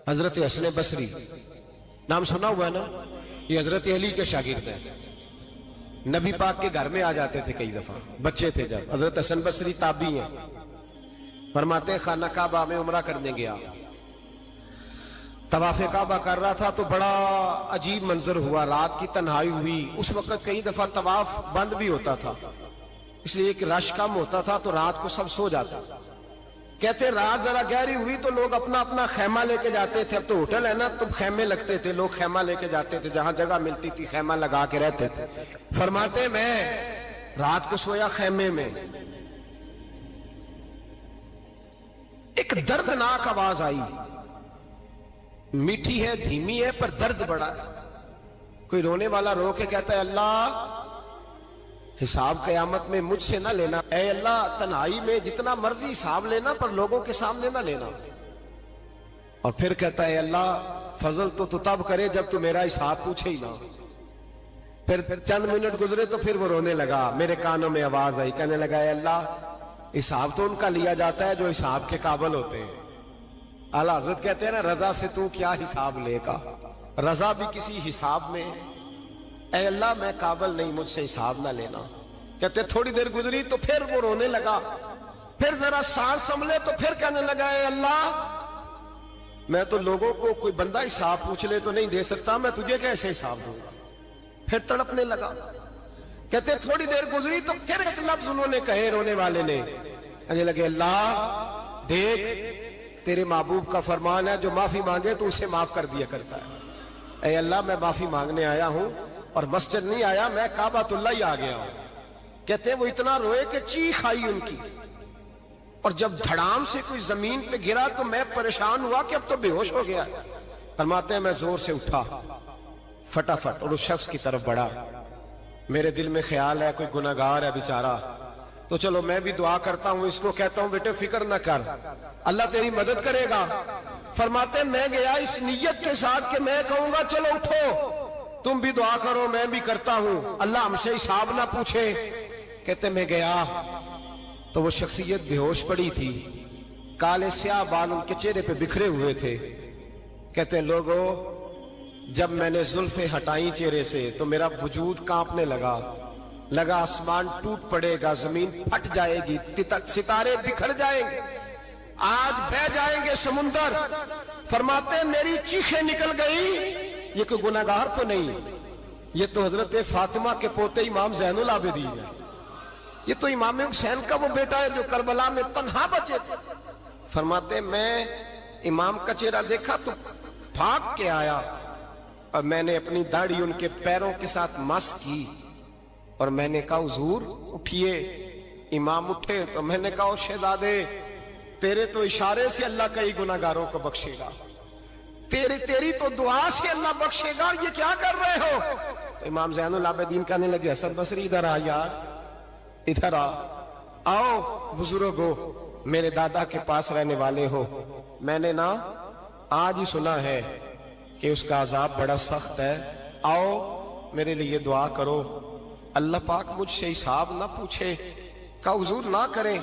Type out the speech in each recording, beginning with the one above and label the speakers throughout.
Speaker 1: حضرت حسن بصری نام سنا ہوا ہے نا، یہ حضرت علی کے شاگرد ہیں. نبی پاک کے گھر میں آ جاتے تھے کئی دفعہ، بچے تھے جب. حضرت حسن بصری تابعی ہیں. فرماتے ہیں خانہ کعبہ میں عمرہ کرنے گیا، طواف کعبہ کر رہا تھا تو بڑا عجیب منظر ہوا. رات کی تنہائی ہوئی. اس وقت کئی دفعہ طواف بند بھی ہوتا تھا، اس لیے کہ رش کم ہوتا تھا تو رات کو سب سو جاتا. کہتے رات ذرا گہری ہوئی تو لوگ اپنا اپنا خیمہ لے کے جاتے تھے. اب تو ہوٹل ہے نا تو خیمے لگتے تھے، لوگ خیمہ لے کے جاتے تھے، جہاں جگہ ملتی تھی خیمہ لگا کے رہتے تھے. فرماتے میں رات کو سویا خیمے میں، ایک دردناک آواز آئی. میٹھی ہے، دھیمی ہے، پر درد بڑا ہے. کوئی رونے والا رو کے کہتا ہے اللہ حساب قیامت میں مجھ سے نہ لینا، اے اللہ تنہائی میں جتنا مرضی حساب لینا پر لوگوں کے سامنے نہ لینا. اور پھر کہتا ہے اللہ فضل تو تب کرے جب تو میرا حساب پوچھے ہی نہ. پھر چند منٹ گزرے تو پھر وہ رونے لگا. میرے کانوں میں آواز آئی، کہنے لگا اے اللہ حساب تو ان کا لیا جاتا ہے جو حساب کے قابل ہوتے ہیں. اعلیٰ حضرت کہتے ہیں نا رضا سے تو کیا حساب لے گا، رضا بھی کسی حساب میں. اے اللہ میں قابل نہیں، مجھ سے حساب نہ لینا. کہتے تھوڑی دیر گزری تو پھر وہ رونے لگا. پھر ذرا سانس سنبھلے تو پھر کہنے لگا اے اللہ میں تو لوگوں کو کوئی بندہ حساب پوچھ لے تو نہیں دے سکتا، میں تجھے کیسے حساب دوں گا. پھر تڑپنے لگا. کہتے تھوڑی دیر گزری تو پھر ایک لفظ انہوں نے کہے رونے والے نے، کہنے لگے اللہ دیکھ تیرے محبوب کا فرمان ہے جو معافی مانگے تو اسے معاف کر دیا کرتا ہے. اے اللہ میں معافی مانگنے آیا ہوں اور مسجد نہیں آیا، میں کعبۃ اللہ ہی آ گیا ہوں. کہتے ہیں وہ اتنا روئے کہ چیخ آئی ان کی، اور جب دھڑام سے کوئی زمین پہ گرا تو میں پریشان ہوا کہ اب تو بے ہوش ہو گیا. فرماتے ہیں میں زور سے اٹھا فٹافٹ اور اس شخص کی طرف بڑھا. میرے دل میں خیال ہے کوئی گناہگار ہے بیچارہ، تو چلو میں بھی دعا کرتا ہوں. اس کو کہتا ہوں بیٹے فکر نہ کر، اللہ تیری مدد کرے گا. فرماتے ہیں میں گیا اس نیت کے ساتھ کہ میں کہوں گا چلو اٹھو تم بھی دعا کرو، میں بھی کرتا ہوں، اللہ ہم سے حساب نہ پوچھے. کہتے میں گیا تو وہ شخصیت بے ہوش پڑی تھی، کالے سیاہ بال ان کے چہرے پہ بکھرے ہوئے تھے. کہتے ہیں لوگوں جب میں نے زلفیں ہٹائیں چہرے سے تو میرا وجود کانپنے لگا آسمان ٹوٹ پڑے گا، زمین پھٹ جائے گی، ستارے بکھر جائیں گے، آج بہہ جائیں گے سمندر. فرماتے ہیں میری چیخیں نکل گئی. یہ کوئی گناہگار تو نہیں، یہ تو حضرت فاطمہ کے پوتے امام زین العابدین ہے، یہ تو امام حسین کا وہ بیٹا ہے جو کربلا میں تنہا بچے تھے. فرماتے ہیں میں امام کا چہرہ دیکھا تو بھاگ کے آیا اور میں نے اپنی داڑھی ان کے پیروں کے ساتھ مس کی اور میں نے کہا حضور اٹھئے. امام اٹھے تو میں نے کہا شہزادے تیرے تو اشارے سے اللہ کئی گناہگاروں کو بخشے گا، تیری تو دعا سے اللہ بخشے گا، یہ کیا کر رہے ہو؟ تو امام زین العابدین کہنے لگے حسن بصری ادھر آ یار، ادھر آؤ بزرگو، میرے دادا کے پاس رہنے والے ہو. میں نے نا آج ہی سنا ہے کہ اس کا عذاب بڑا سخت ہے، آؤ میرے لیے دعا کرو، اللہ پاک مجھ سے حساب نہ پوچھے. کہا حضور نہ کریں.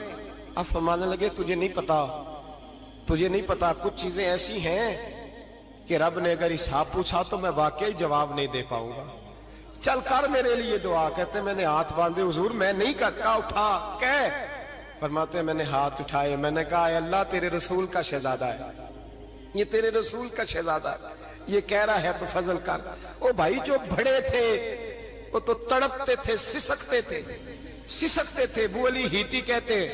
Speaker 1: اب فرمانے لگے تجھے نہیں پتا کچھ چیزیں ایسی ہیں کہ رب نے اگر حساب پوچھا تو میں واقعی جواب نہیں دے پاؤں گا، چل کر میرے لیے دعا. کہتے میں نے ہاتھ باندھے حضور میں نہیں کرتا. اٹھا کہہ. فرماتے میں نے ہاتھ اٹھائے، میں نے کہا اے اللہ تیرے رسول کا شہزادہ ہے، یہ تیرے رسول کا شہزادہ ہے، یہ کہہ رہا ہے تو فضل کر. او بھائی جو بڑے تھے وہ تو تڑپتے تھے، سسکتے تھے. ابو علی ہیتی کہتے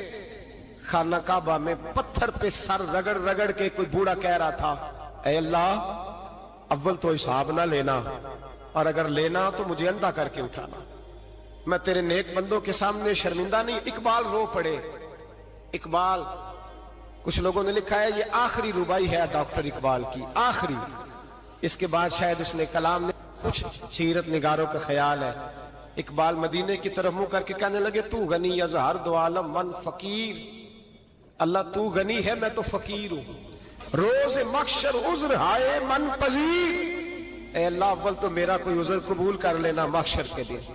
Speaker 1: خانہ کعبہ میں پتھر پہ سر رگڑ رگڑ کے کوئی بوڑھا کہہ رہا تھا اے اللہ اول تو حساب نہ لینا، اور اگر لینا تو مجھے اندھا کر کے اٹھانا، میں تیرے نیک بندوں کے سامنے شرمندہ نہیں. اقبال رو پڑے. اقبال کچھ لوگوں نے لکھا ہے یہ آخری ربائی ہے ڈاکٹر اقبال کی، آخری. اس کے بعد شاید اس نے کلام نے کچھ سیرت نگاروں کا خیال ہے. اقبال مدینے کی طرف منہ کر کے کہنے لگے تو غنی از ہر دو عالم من فقیر. اللہ تو غنی ہے میں تو فقیر ہوں. روز محشر عذر ہائے من پذیر. اے اللہ اول تو میرا کوئی عذر قبول کر لینا محشر کے دن،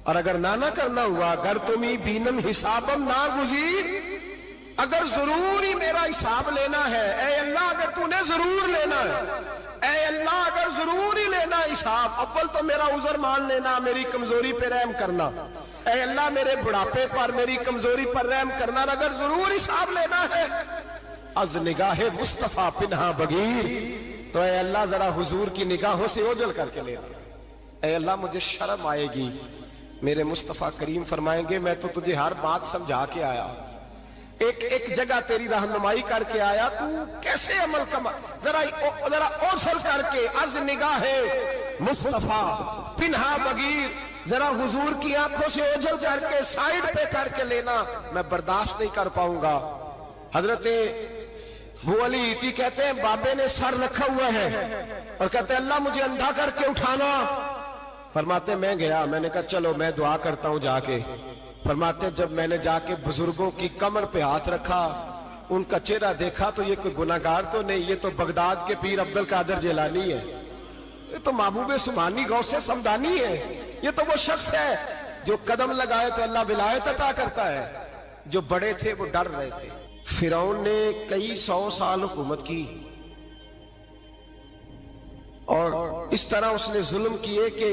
Speaker 1: اور اگر نہ کرنا ہوا گر تمہیں بینم حسابم نہ گزیر. اگر ضرور ہی میرا حساب لینا ہے، اے اللہ اگر تو نے ضرور لینا ہے، اے اللہ اگر ضرور ہی لینا حساب، اول تو میرا عذر مان لینا، میری کمزوری پہ رحم کرنا، اے اللہ میرے بڑھاپے پر میری کمزوری پر رحم کرنا، اگر ضرور حساب لینا ہے از نگاہ مصطفیٰ پنہا بغیر، تو اے اللہ ذرا حضور کی نگاہوں سے اوجھل کر کے لینا، اے اللہ مجھے شرم آئے گی۔ میرے مصطفیٰ کریم فرمائیں گے میں تو تجھے ہر بات سمجھا کے آیا، ایک جگہ تیری رہنمائی کر کے آیا، تو کیسے عمل کما، ذرا اوجھل کر کے از نگاہ مصطفیٰ پنہا بغیر، ذرا حضور کی آنکھوں سے اوجھل کر کے سائیڈ پہ کر کے لینا، میں برداشت نہیں کر پاؤں گا۔ حضرت ابو علی ایتی کہتے ہیں بابے نے سر رکھا ہوا ہے اور کہتے ہیں اللہ مجھے اندھا کر کے اٹھانا، فرماتے میں گیا، میں نے کہا چلو میں دعا کرتا ہوں جا کے، فرماتے جب میں نے جا کے بزرگوں کی کمر پہ ہاتھ رکھا، ان کا چہرہ دیکھا تو یہ کوئی گناہگار تو نہیں، یہ تو بغداد کے پیر عبد القادر جیلانی ہے، یہ تو محبوب سبحانی غوث سمدانی ہے، یہ تو وہ شخص ہے جو قدم لگائے تو اللہ ولایت عطا کرتا ہے۔ جو بڑے تھے وہ ڈر رہے تھے۔ فرعون نے کئی 100 سال حکومت کی اور اس طرح اس نے ظلم کیے کہ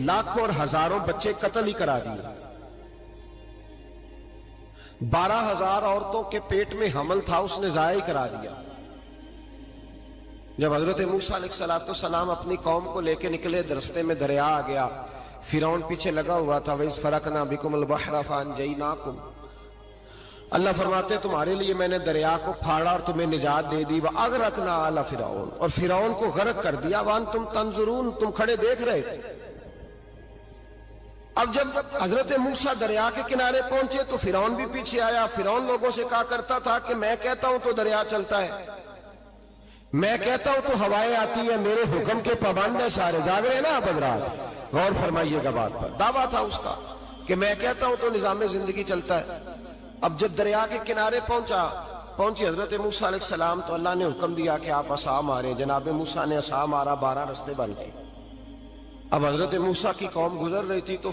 Speaker 1: لاکھوں اور ہزاروں بچے قتل ہی کرا دیے، 12,000 عورتوں کے پیٹ میں حمل تھا اس نے ضائع کرا دیا۔ جب حضرت موسیٰ علیہ السلام اپنی قوم کو لے کے نکلے، رستے میں دریا آ گیا، فرعون پیچھے لگا ہوا تھا، وَإِذْ فَرَقْنَا بِكُمُ الْبَحْرَ فَأَنْجَيْنَاكُمْ، اللہ فرماتے تمہارے لیے میں نے دریا کو پھاڑا اور تمہیں نجات دے دی، وَأَغْرَقْنَا آلَ فِرْعَوْنَ، اور فرعون کو غرق کر دیا، وَأَنْتُمْ تَنْظُرُونَ، تم کھڑے دیکھ رہے تھے۔ اب جب حضرت موسیٰ دریا کے کنارے پہنچے تو فرعون بھی پیچھے آیا۔ فرعون لوگوں سے کہا کرتا تھا کہ میں کہتا ہوں تو دریا چلتا ہے، میں کہتا ہوں تو ہوائیں آتی ہیں، میرے حکم کے پابند ہیں سارے۔ جاگ رہے ہیں نا آپ حضرات، غور فرمائیے گا بات پر۔ دعویٰ تھا اس کا کہ میں کہتا ہوں تو نظام زندگی چلتا ہے۔ اب جب دریا کے کنارے پہنچی حضرت موسیٰ علیہ السلام تو اللہ نے حکم دیا کہ آپ عصا ماریں۔ جناب موسیٰ نے عصا مارا، 12 رستے بن گئے۔ اب حضرت موسیٰ کی قوم گزر رہی تھی تو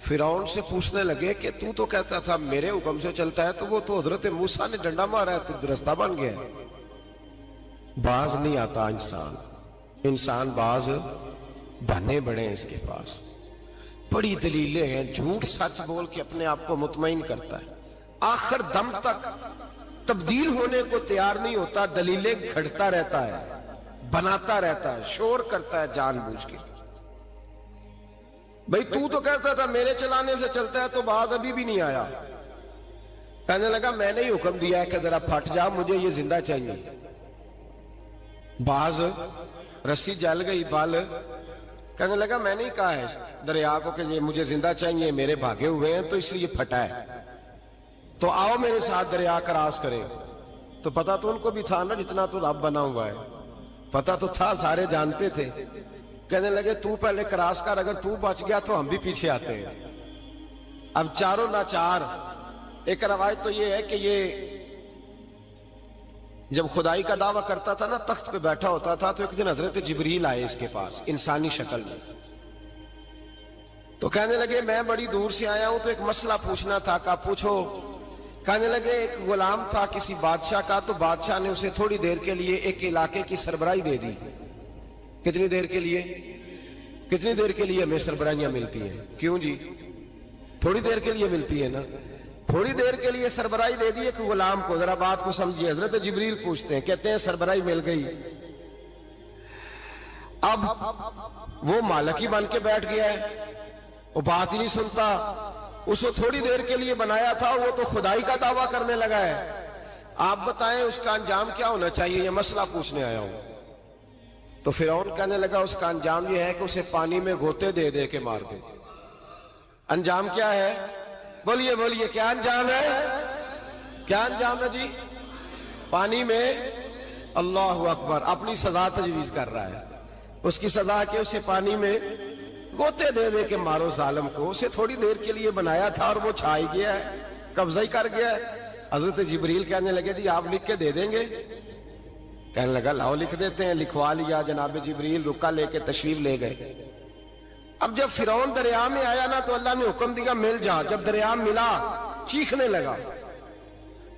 Speaker 1: فرعون سے پوچھنے لگے کہ تو کہتا تھا میرے حکم سے چلتا ہے، تو وہ تو حضرت موسیٰ نے ڈنڈا مارا ہے تو رستہ بن گیا ہے۔ باز نہیں آتا انسان باز بہانے بڑے ہیں اس کے پاس، بڑی دلیلیں ہیں، جھوٹ سچ بول کے اپنے آپ کو مطمئن کرتا ہے، آخر دم تک تبدیل ہونے کو تیار نہیں ہوتا، دلیلیں گھڑتا رہتا ہے، بناتا رہتا ہے، شور کرتا ہے جان بوجھ کے۔ بھئی تو کہتا تھا میرے چلانے سے چلتا ہے، تو باز ابھی بھی نہیں آیا۔ کہنے لگا میں نے ہی حکم دیا ہے کہ ذرا پھٹ جا، مجھے یہ زندہ چاہیے۔ باز رسی جل گئی، بال کہنے لگا میں نے ہی کہا ہے دریا کو کہ یہ مجھے زندہ چاہیے، میرے بھاگے ہوئے ہیں تو اس لیے پھٹا ہے، تو آؤ میرے ساتھ دریا کراس کریں۔ تو پتا تو ان کو بھی تھا نا جتنا تو رب بنا ہوا ہے، پتا تو تھا، سارے جانتے تھے۔ کہنے لگے تو پہلے کراس کر، اگر تو بچ گیا تو ہم بھی پیچھے آتے ہیں۔ اب چاروں ناچار۔ ایک روایت تو یہ ہے کہ یہ جب خدائی کا دعویٰ کرتا تھا نا، تخت پہ بیٹھا ہوتا تھا، تو ایک دن حضرت جبریل آئے اس کے پاس انسانی شکل میں، تو کہنے لگے میں بڑی دور سے آیا ہوں تو ایک مسئلہ پوچھنا تھا۔ کہا پوچھو۔ کہنے لگے ایک غلام تھا کسی بادشاہ کا، تو بادشاہ نے اسے تھوڑی دیر کے لیے ایک علاقے کی سربراہی دے دی۔ کتنی دیر کے لیے ہمیں سربراہیاں ملتی ہیں؟ کیوں جی؟ تھوڑی دیر کے لیے ملتی ہے نا، تھوڑی دیر کے لیے سربراہی دے دی ایک غلام کو۔ ذرا بات کو سمجھیے، حضرت جبریل پوچھتے ہیں، کہتے ہیں سربراہی مل گئی، اب وہ مالک ہی بن کے بیٹھ گیا ہے، وہ بات ہی نہیں سنتا، اس کو تھوڑی دیر کے لیے بنایا تھا، وہ تو خدائی کا دعویٰ کرنے لگا ہے، آپ بتائیں اس کا انجام کیا ہونا چاہیے، یہ مسئلہ پوچھنے آیا ہوں۔ تو فرعون کہنے لگا اس کا انجام یہ ہے کہ اسے پانی میں غوطے دے دے کے مار دے۔ انجام کیا ہے؟ بولیے بولیے، کیا انجام ہے؟ کیا انجام ہے جی؟ پانی میں، اللہ اکبر، اپنی سزا تجویز کر رہا ہے۔ اس کی سزا کہ اسے پانی میں غوطے دے دے کے مارو ظالم کو، اسے تھوڑی دیر کے لیے بنایا تھا اور وہ چھائی گیا ہے، قبضہ ہی کر گیا ہے۔ حضرت جبریل کہنے لگے جی آپ لکھ کے دے دیں گے؟ کہنے لگا لاؤ لکھ دیتے ہیں۔ لکھوا لیا، جناب جبریل رکا لے کے تشریف لے گئے۔ اب جب فرعون دریا میں آیا نا تو اللہ نے حکم دیا مل جا۔ جب دریا ملا چیخنے لگا،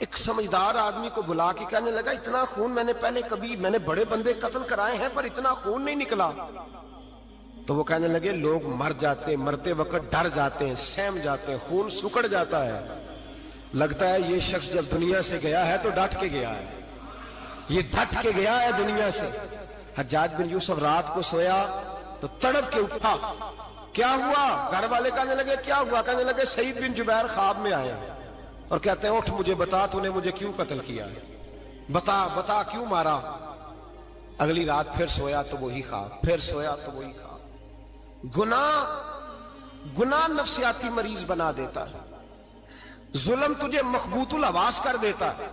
Speaker 1: ایک سمجھدار آدمی کو بلا کے کہنے لگا اتنا خون میں نے بڑے بندے قتل کرائے ہیں پر اتنا خون نہیں نکلا. تو وہ کہنے لگے لوگ مر جاتے ہیں، مرتے وقت ڈر جاتے ہیں، سہم جاتے ہیں، خون سکڑ جاتا ہے. لگتا ہے یہ شخص جب دنیا سے گیا ہے تو ڈٹ کے گیا ہے، یہ ڈٹ کے گیا ہے دنیا سے. حجاج بن یوسف رات کو سویا تو تڑپ کے اٹھا. کیا ہوا؟ گھر والے کہنے لگے کیا ہوا؟ کہنے لگے سعید بن جبیر خواب میں آئے اور کہتے ہیں اٹھ مجھے بتا تو نے مجھے کیوں قتل کیا ہے، بتا کیوں مارا. اگلی رات پھر سویا تو وہی خواب، پھر سویا تو وہی خواب. گناہ نفسیاتی مریض بنا دیتا ہے، ظلم تجھے مخبوط الحواس کر دیتا ہے.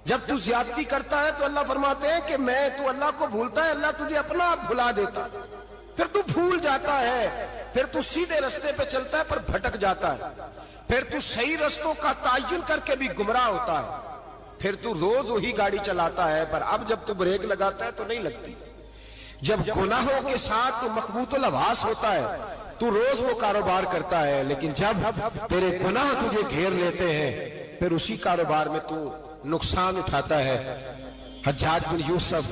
Speaker 1: جب تو زیادتی کرتا ہے تو اللہ فرماتے ہیں کہ تو اللہ کو بھولتا ہے، اللہ تجھے اپنا آپ بھلا دیتا ہے. پھر تو بھول جاتا ہے، پھر تو سیدھے رستے پہ چلتا ہے پر بھٹک جاتا ہے. پھر تو صحیح رستوں کا تعین کر کے بھی گمراہ ہوتا ہے. پھر تو روز وہی گاڑی چلاتا ہے پر اب جب تو بریک لگاتا ہے تو نہیں لگتی. جب گناہوں کے ساتھ تو مخبوط الحواس ہوتا ہے تو روز وہ کاروبار کرتا ہے، لیکن جب تیرے گناہ تجھے گھیر لیتے ہیں پھر اسی کاروبار میں تو نقصان اٹھاتا ہے. حجاج بن یوسف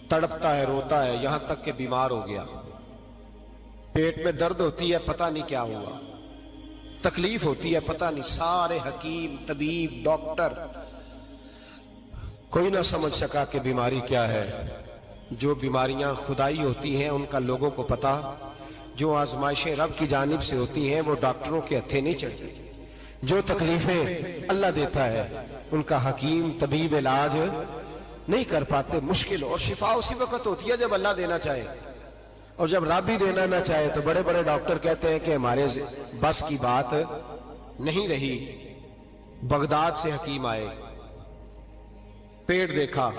Speaker 1: تڑپتا ہے، روتا ہے، یہاں تک کہ بیمار ہو گیا. پیٹ میں درد ہوتی ہے، پتہ نہیں کیا ہوا، تکلیف ہوتی ہے، پتہ نہیں. سارے حکیم، طبیب، ڈاکٹر کوئی نہ سمجھ سکا کہ بیماری کیا ہے. جو بیماریاں خدائی ہوتی ہیں ان کا لوگوں کو پتا، جو آزمائشیں رب کی جانب سے ہوتی ہیں وہ ڈاکٹروں کے ہتھے نہیں چڑھتی. جو تکلیفیں اللہ دیتا ہے ان کا حکیم طبیب علاج نہیں کر پاتے. مشکل اور شفا اسی وقت ہوتی ہے جب اللہ دینا چاہے، اور جب رب ہی دینا نہ چاہے تو بڑے بڑے ڈاکٹر کہتے ہیں کہ ہمارے بس کی بات نہیں رہی. بغداد سے حکیم آئے، پیٹ دیکھا،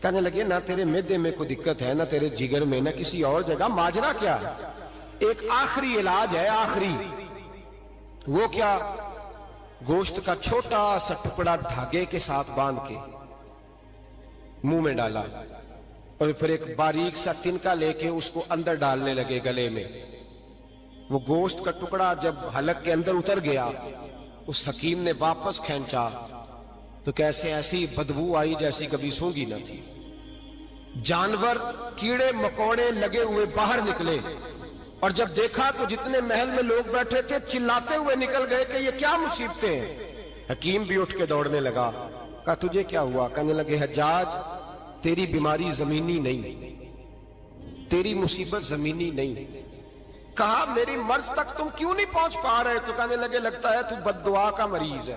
Speaker 1: کہنے لگے نہ تیرے معدے میں کوئی دقت ہے، نہ تیرے جگر میں، نہ کسی اور جگہ، ماجرا کیا ہے؟ ایک آخری علاج ہے، آخری. وہ کیا؟ گوشت کا چھوٹا سا ٹکڑا دھاگے کے ساتھ باندھ کے منہ میں ڈالا اور پھر ایک باریک سا تنکا لے کے اس کو اندر ڈالنے لگے گلے میں. وہ گوشت کا ٹکڑا جب حلق کے اندر اتر گیا اس حکیم نے واپس کھینچا تو کیسے ایسی بدبو آئی جیسی کبھی سونگی نہ تھی. جانور کیڑے مکوڑے لگے ہوئے باہر نکلے اور جب دیکھا تو جتنے محل میں لوگ بیٹھے تھے چلاتے ہوئے نکل گئے کہ یہ کیا مصیبتیں ہیں. حکیم بھی اٹھ کے دوڑنے لگا. کہا تجھے کیا ہوا؟ کہنے لگے حجاج تیری بیماری زمینی نہیں، تیری مصیبت زمینی نہیں. کہا میری مرض تک تم کیوں نہیں پہنچ پا رہے؟ تو کہنے لگے لگتا ہے تو بد دعا کا مریض ہے،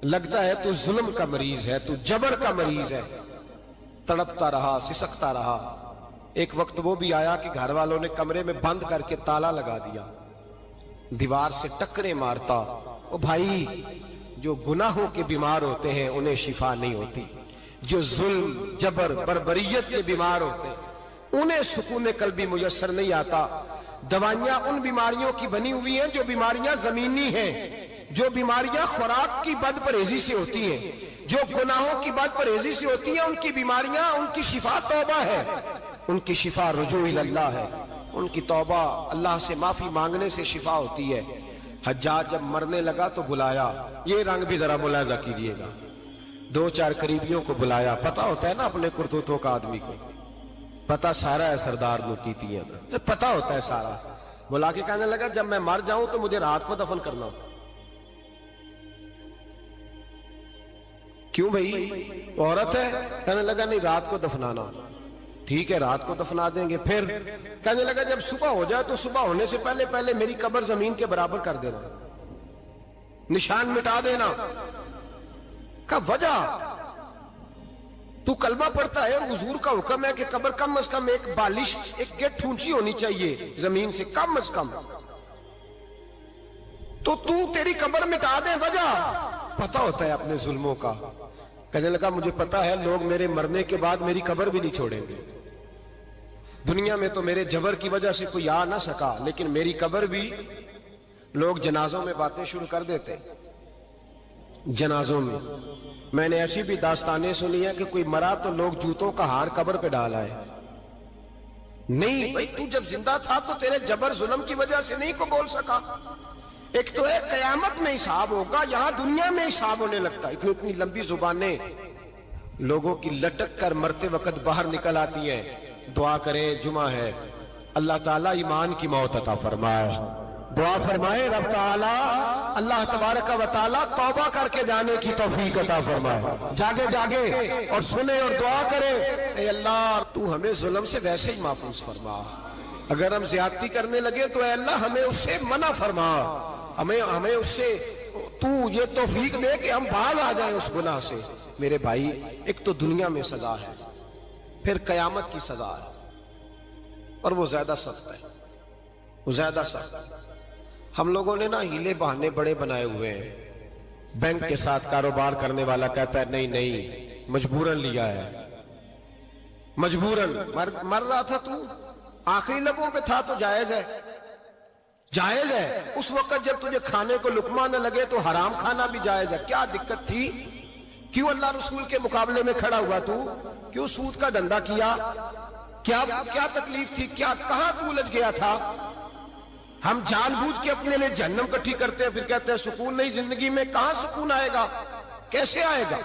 Speaker 1: لگتا ہے تو ظلم کا مریض ہے، تو جبر کا مریض ہے. تڑپتا رہا، سسکتا رہا. ایک وقت وہ بھی آیا کہ گھر والوں نے کمرے میں بند کر کے تالا لگا دیا، دیوار سے ٹکرے مارتا. او بھائی، جو گناہوں کے بیمار ہوتے ہیں انہیں شفا نہیں ہوتی، جو ظلم، جبر، بربریت کے بیمار ہوتے ہیں انہیں سکون قلبی میسر نہیں آتا. دوائیاں ان بیماریوں کی بنی ہوئی ہیں جو بیماریاں زمینی ہیں، جو بیماریاں خوراک کی بد پرہیزی سے ہوتی ہیں، جو گناہوں کی بد پرہیزی سے ہوتی ہیں، ان کی بیماریاں، ان کی شفا توبہ ہے، ان کی شفا رجوع اللہ ہے، ان کی توبہ اللہ سے معافی مانگنے سے شفا ہوتی ہے. حجاج جب مرنے لگا تو بلایا، یہ رنگ بھی ذرا ملاحظہ کیجئے گا، 2-4 قریبیوں کو بلایا. پتا ہوتا ہے نا اپنے کرتوتوں کا آدمی کو، پتا سارا ہے سردار نوکیتیاں تو پتا ہوتا ہے سارا. بلا کے کہنے لگا جب میں مر جاؤں تو مجھے رات کو دفن کرنا. کیوں بھائی عورت ہے؟ کہنے لگا نہیں رات کو دفنانا. ٹھیک ہے رات کو دفنا دیں گے. پھر کہنے لگا جب صبح ہو جائے تو صبح ہونے سے پہلے پہلے میری قبر زمین کے برابر کر دینا، نشان مٹا دینا. کہا وجہ؟ تو کلمہ پڑھتا ہے اور حضور کا حکم ہے کہ قبر کم از کم ایک بالش، ایک گٹ اونچی ہونی چاہیے زمین سے کم از کم، تو تیری قبر مٹا دے. وجہ پتا ہوتا ہے اپنے ظلموں کا. کہنے لگا مجھے پتا ہے لوگ میرے مرنے کے بعد میری قبر بھی نہیں چھوڑیں گے. دنیا میں تو میرے جبر کی وجہ سے کوئی آ نہ سکا، لیکن میری قبر بھی لوگ جنازوں میں باتیں شروع کر دیتے. جنازوں میں نے ایسی بھی داستانیں سنی ہیں کہ کوئی مرا تو لوگ جوتوں کا ہار قبر پہ ڈال آئے. نہیں بھائی، تو جب زندہ تھا تو تیرے جبر ظلم کی وجہ سے نہیں کو بول سکا. ایک تو ہے قیامت میں حساب ہوگا، یہاں دنیا میں حساب ہونے لگتا ہے۔ اتنی لمبی زبانیں لوگوں کی لٹک کر مرتے وقت باہر نکل آتی ہیں۔ دعا کریں، جمعہ ہے، اللہ تعالیٰ ایمان کی موت عطا فرمائے۔ دعا فرمائے رب تعالیٰ، اللہ تبارک و تعالیٰ توبہ کر کے جانے کی توفیق عطا فرمائے۔ جاگے جاگے اور سنے اور دعا کرے، اے اللہ تو ہمیں ظلم سے ویسے ہی محفوظ فرما، اگر ہم زیادتی کرنے لگے تو اے اللہ ہمیں اس سے منع فرما، ہمیں اس سے تو یہ توفیق دے کہ ہم باز آ جائیں اس گناہ سے۔ میرے بھائی، ایک تو دنیا میں سزا ہے، پھر قیامت کی سزا ہے، اور وہ زیادہ سخت ہے، وہ زیادہ سخت ہے۔ ہم لوگوں نے نا ہیلے بہانے بڑے بنائے ہوئے ہیں۔ بینک کے ساتھ کاروبار کرنے والا کہتا ہے نہیں نہیں مجبوراً لیا ہے، مجبوراً مر رہا تھا تو، آخری لبوں پہ تھا تو جائز ہے، جائز ہے۔ اس وقت جب تجھے کھانے کو لقمہ نہ لگے تو حرام کھانا بھی جائز ہے۔ کیا دقت تھی؟ کیوں اللہ رسول کے مقابلے میں کھڑا ہوا تو؟ کیوں سود کا دھندا کیا؟ کیا تکلیف تھی؟ کہاں تو الجھ گیا تھا؟ ہم جان بوجھ کے اپنے لیے جہنم کٹھی کرتے ہیں، پھر کہتے ہیں سکون نہیں زندگی میں۔ کہاں سکون آئے گا؟ کیسے آئے گا؟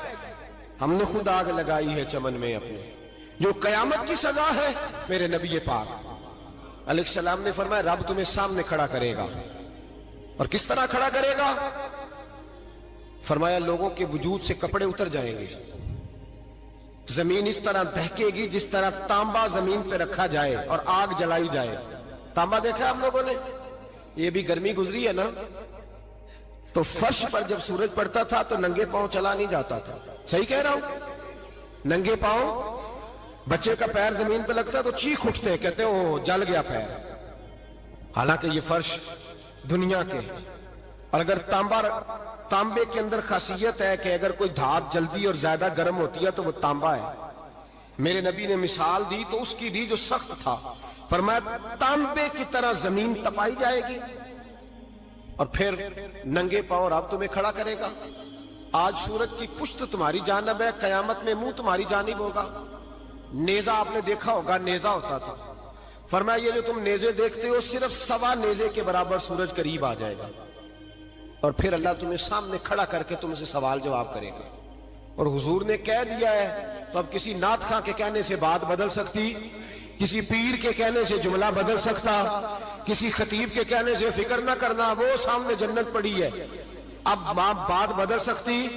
Speaker 1: ہم نے خود آگ لگائی ہے چمن میں اپنے۔ جو قیامت کی سزا ہے، میرے نبی پاک علیہ السلام نے فرمایا رب تمہیں سامنے کھڑا کرے گا، اور کس طرح کھڑا کرے گا؟ فرمایا لوگوں کے وجود سے کپڑے اتر جائیں گے، زمین اس طرح دہکے گی جس طرح تانبا زمین پہ رکھا جائے اور آگ جلائی جائے۔ تانبا دیکھا ہے آپ لوگوں نے؟ یہ بھی گرمی گزری ہے نا، تو فرش پر جب سورج پڑتا تھا تو ننگے پاؤں چلا نہیں جاتا تھا۔ صحیح کہہ رہا ہوں؟ ننگے پاؤں، بچے کا پیر زمین پہ لگتا تو چیخ اٹھتے ہیں، کہتے ہیں وہ جل گیا پیر۔ حالانکہ یہ فرش دنیا کے ہیں، اور اگر تانبے کے اندر خاصیت ہے کہ اگر کوئی دھات جلدی اور زیادہ گرم ہوتی ہے تو وہ تانبا ہے۔ میرے نبی نے مثال دی تو اس کی دی جو سخت تھا، فرمایا تانبے کی طرح زمین تپائی جائے گی، اور پھر ننگے پاؤں رب تمہیں کھڑا کرے گا۔ آج سورج کی پشت تمہاری جانب ہے، قیامت میں منہ تمہاری جانب ہوگا۔ نیزہ آپ نے دیکھا ہوگا، نیزہ ہوتا تھا، فرمایا یہ جو تم نیزے دیکھتے ہو صرف سوا نیزے کے برابر سورج قریب آ جائے گا، اور پھر اللہ تمہیں سامنے کھڑا کر کے تم سے سوال جواب کرے گا۔ اور حضور نے کہہ دیا ہے تو اب کسی نعت خواں کے کہنے سے بات بدل سکتی، کسی پیر کے کہنے سے جملہ بدل سکتا، کسی خطیب کے کہنے سے فکر نہ کرنا وہ سامنے جنت پڑی ہے، اب بات بدل سکتی؟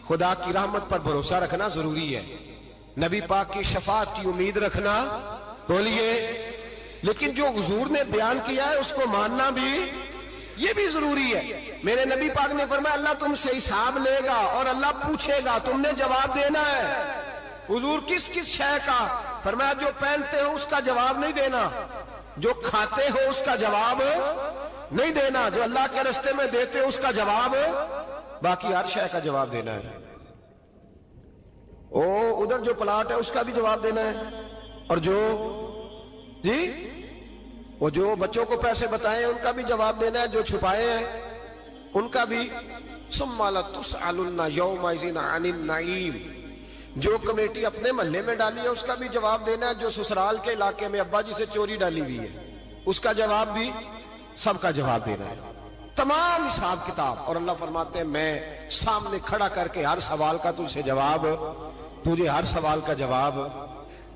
Speaker 1: خدا کی رحمت پر بھروسہ رکھنا ضروری ہے، نبی پاک کی شفاعت کی امید رکھنا، بولیے، لیکن جو حضور نے بیان کیا ہے اس کو ماننا بھی یہ بھی ضروری ہے۔ میرے نبی پاک نے فرمایا اللہ تم سے حساب لے گا اور اللہ پوچھے گا، تم نے جواب دینا ہے۔ حضور کس کس شے کا؟ فرمایا جو پہنتے ہو اس کا جواب نہیں دینا، جو کھاتے ہو اس کا جواب نہیں دینا، جو اللہ کے راستے میں دیتے ہو اس کا جواب، باقی ہر شے کا جواب دینا ہے۔ ادھر جو پلاٹ ہے اس کا بھی جواب دینا ہے، اور وہ جو بچوں کو پیسے بتائے ان کا بھی جواب دینا ہے، جو چھپائے ہیں ان کا بھی۔ ثم لتسألن یومئذ عن النعیم، جو کمیٹی اپنے محلے میں ڈالی ہے اس کا بھی جواب دینا ہے، جو سسرال کے علاقے میں ابا جی سے چوری ڈالی ہوئی ہے اس کا جواب بھی، سب کا جواب دینا ہے، تمام حساب کتاب۔ اور اللہ فرماتے ہیں میں سامنے کھڑا کر کے ہر سوال کا تجھ سے جواب، تجھے ہر سوال کا جواب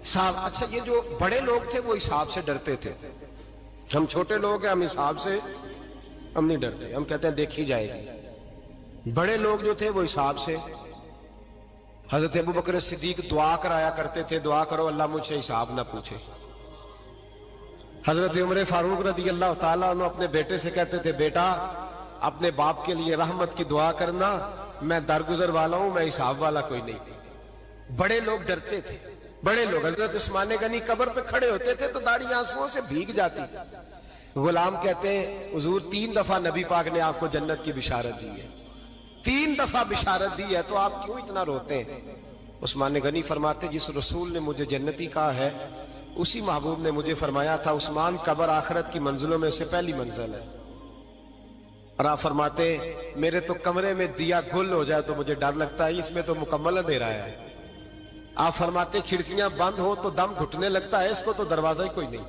Speaker 1: صاحب۔ اچھا یہ جو بڑے لوگ تھے وہ حساب سے ڈرتے تھے، ہم چھوٹے لوگ ہیں ہم حساب سے ہم نہیں ڈرتے، ہم کہتے ہیں دیکھی جائے گی۔ بڑے لوگ جو تھے وہ حساب سے، حضرت ابو بکر صدیق دعا کرایا کرتے تھے، دعا کرو اللہ مجھ سے حساب نہ پوچھے۔ حضرت عمر فاروق رضی اللہ تعالیٰ عنہ اپنے بیٹے سے کہتے تھے بیٹا اپنے باپ کے لیے رحمت کی دعا کرنا، میں درگزر والا ہوں، میں حساب والا کوئی نہیں۔ بڑے لوگ ڈرتے تھے، بڑے لوگ۔ حضرت عثمان غنی قبر پہ کھڑے ہوتے تھے تو داڑھی آنسوؤں سے بھیگ جاتی۔ غلام کہتے ہیں حضور 3 دفعہ نبی پاک نے آپ کو جنت کی بشارت دی ہے، 3 دفعہ بشارت دی ہے، تو آپ کیوں اتنا روتے ہیں؟ عثمان غنی فرماتے جس رسول نے مجھے جنتی کہا ہے اسی محبوب نے مجھے فرمایا تھا عثمان قبر آخرت کی منزلوں میں سے پہلی منزل ہے۔ اور آپ فرماتے میرے تو کمرے میں دیا گل ہو جائے تو مجھے ڈر لگتا ہے، اس میں تو مکمل اندھیرا ہے۔ آپ فرماتے کھڑکیاں بند ہو تو دم گھٹنے لگتا ہے، اس کو تو دروازہ ہی کوئی نہیں،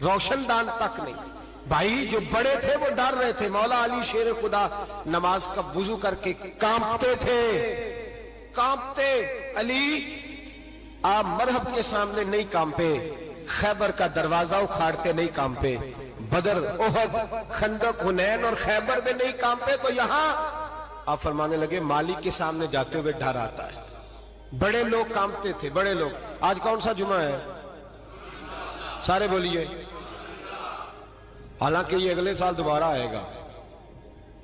Speaker 1: روشن دان تک نہیں۔ بھائی جو بڑے تھے وہ ڈر رہے تھے. مولا علی شیر خدا نماز کا وضو کر کے کانپتے تھے, کانپتے. علی آپ مرحب کے سامنے نہیں کانپے, خیبر کا دروازہ اکھاڑتے نہیں کانپے, بدر احد خندق حنین اور خیبر میں نہیں کانپے, تو یہاں آپ فرمانے لگے مالک کے سامنے جاتے ہوئے ڈر آتا ہے. بڑے لوگ کانپتے تھے, بڑے لوگ. آج کون سا جمعہ ہے؟ سارے بولیے. حالانکہ یہ اگلے سال دوبارہ آئے گا,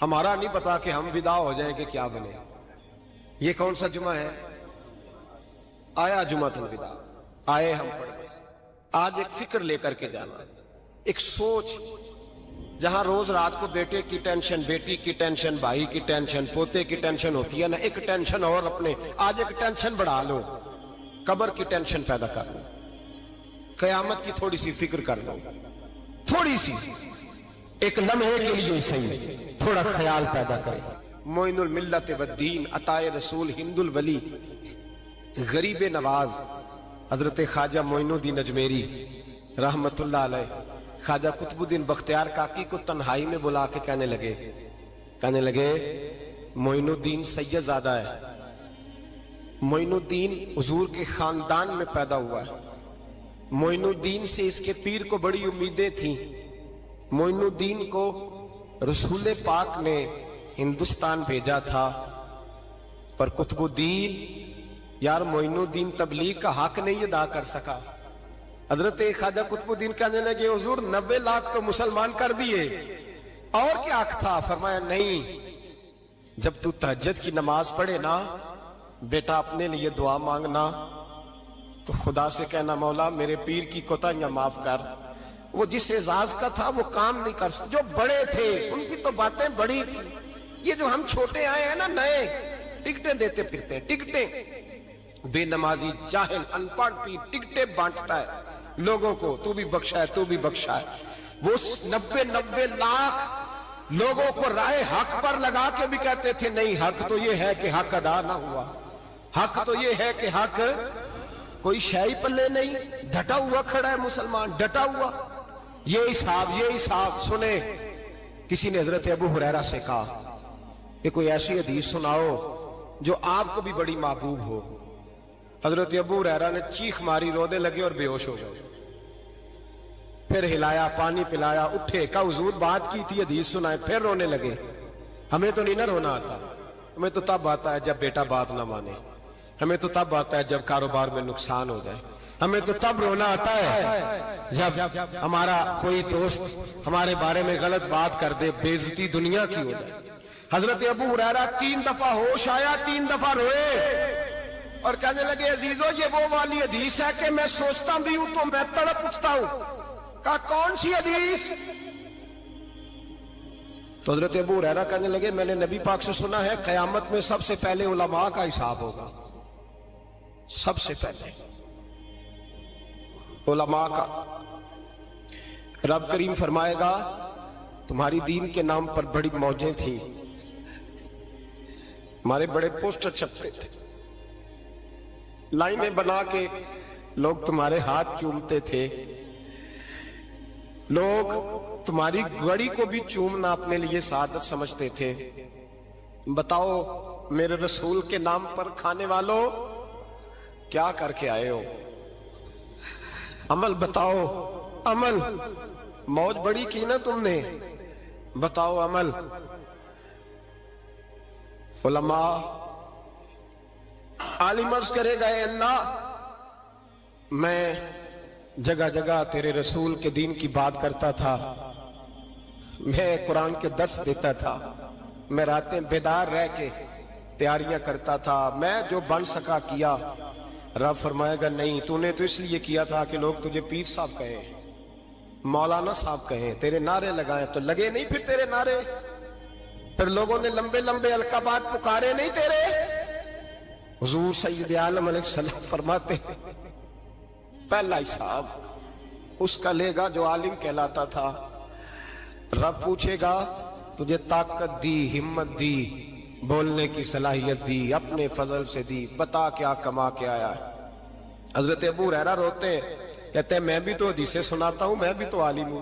Speaker 1: ہمارا نہیں پتا کہ ہم ودا ہو جائیں کہ کیا بنے. یہ کون سا جمعہ ہے؟ آیا جمعۃ الوداع, آئے ہم پڑھ گئے. آج ایک فکر لے کر کے جانا, ایک سوچ. جہاں روز رات کو بیٹے کی ٹینشن, بیٹی کی ٹینشن, بھائی کی ٹینشن, پوتے کی ٹینشن ہوتی ہے نا, ایک ٹینشن اور اپنے آج ایک ٹینشن بڑھا لو, قبر کی ٹینشن پیدا کر لو, قیامت کی تھوڑی سی فکر کر لو, تھوڑی سی, ایک لمحے کے لیے صحیح تھوڑا خیال پیدا کرے. معین الملت والدین, عطائے رسول, ہند الولی, غریب نواز حضرت خواجہ معین الدین اجمیری رحمت اللہ علیہ, خواجہ قطب الدین بختیار کاکی کو تنہائی میں بلا کے کہنے لگے معین الدین سید زادہ ہے, معین الدین حضور کے خاندان میں پیدا ہوا ہے, معین الدین سے اس کے پیر کو بڑی امیدیں تھیں, معین الدین کو رسول پاک نے ہندوستان بھیجا تھا, پر قطب الدین یار معین الدین تبلیغ کا حق نہیں ادا کر سکا. حضرت خواجہ قطب الدین کہنے لگے حضور 90 لاکھ تو مسلمان کر دیے, اور کیا حق تھا؟ فرمایا نہیں, جب تو تہجد کی نماز پڑھے نا بیٹا اپنے لیے دعا مانگنا تو خدا سے کہنا مولا میرے پیر کی کوتاہیاں معاف کر. وہ جس اعزاز کا تھا وہ کام نہیں کر سکتا. جو بڑے تھے ان کی تو باتیں بڑی تھی. یہ جو ہم چھوٹے آئے ہیں نا, نئے ٹکٹیں دیتے پھرتے ہیں, ٹکٹیں. بے نمازی جاہل ان پڑھ پیر ٹکٹیں بانٹتا ہے لوگوں کو, تو بھی بخشا ہے, تو بھی بخشا ہے. وہ 90 لاکھ لوگوں کو رائے حق پر لگا کے بھی کہتے تھے نہیں, حق تو یہ ہے کہ حق ادا نہ ہوا, حق تو یہ ہے کہ حق, کوئی شے پلے نہیں, ڈٹا ہوا کھڑا ہے مسلمان, ڈٹا ہوا. یہ حساب سنے. کسی نے حضرت ابو ہریرہ سے کہا کہ کوئی ایسی حدیث سناؤ جو آپ کو بھی بڑی محبوب ہو. حضرت ابو ہریرہ نے چیخ ماری, رونے لگے اور بے ہوش ہو گئے. پھر ہلایا, پانی پلایا, اٹھے, کہا حضور بات کی تھی, حدیث سنائے. پھر رونے لگے. ہمیں تو نہیں نہ رونا آتا, ہمیں تو تب آتا ہے جب بیٹا بات نہ مانے, ہمیں تو تب آتا ہے جب کاروبار میں نقصان ہو جائے, ہمیں تو تب رونا آتا ہے جب ہمارا کوئی دوست ہمارے بارے میں غلط بات کر دے, بے عزتی دنیا کی ہو جائے. حضرت ابو ہریرہ 3 دفعہ ہوش آیا, 3 دفعہ روئے اور کہنے لگے عزیزو یہ وہ والی حدیث ہے کہ میں سوچتا بھی ہوں تو میں تڑپ اٹھتا ہوں. کہا کون سی حدیث؟ تو حضرت ابو ہریرہ کہنے لگے میں نے نبی پاک سے سنا ہے قیامت میں سب سے پہلے علماء کا حساب ہوگا, سب سے پہلے علماء کا. رب کریم فرمائے گا تمہاری دین کے نام پر بڑی موجیں تھیں, ہمارے بڑے پوسٹر چھپتے تھے, لائنیں بنا کے لوگ تمہارے ہاتھ چومتے تھے, لوگ تمہاری گڑی کو بھی چومنا اپنے لیے سعادت سمجھتے تھے. بتاؤ میرے رسول کے نام پر کھانے والوں کیا کر کے آئے ہو؟ عمل بتاؤ, عمل. موج بڑی کی نا تم نے, بتاؤ عمل. علماء عالم عرض کرے گا اے اللہ میں جگہ جگہ تیرے رسول کے دین کی بات کرتا تھا, میں قرآن کے درس دیتا تھا, میں راتیں بیدار رہ کے تیاریاں کرتا تھا, میں جو بن سکا کیا. رب فرمائے گا نہیں, تو نے تو اس لیے کیا تھا کہ لوگ تجھے پیر صاحب کہیں, مولانا صاحب کہیں, تیرے نعرے لگائیں, تو لگے نہیں پھر تیرے نعرے, پھر لوگوں نے لمبے لمبے القابات پکارے نہیں تیرے. حضور سید عالم علیہ السلام فرماتے پہلا حساب اس کا لے گا جو عالم کہلاتا تھا. رب پوچھے گا تجھے طاقت دی, ہمت دی, بولنے کی صلاحیت دی, اپنے فضل سے دی, بتا کیا کما کے آیا ہے. حضرت ابو ہریرہ روتے ہیں, کہتے ہیں میں بھی تو حدیثیں سناتا ہوں, میں بھی تو عالم ہوں,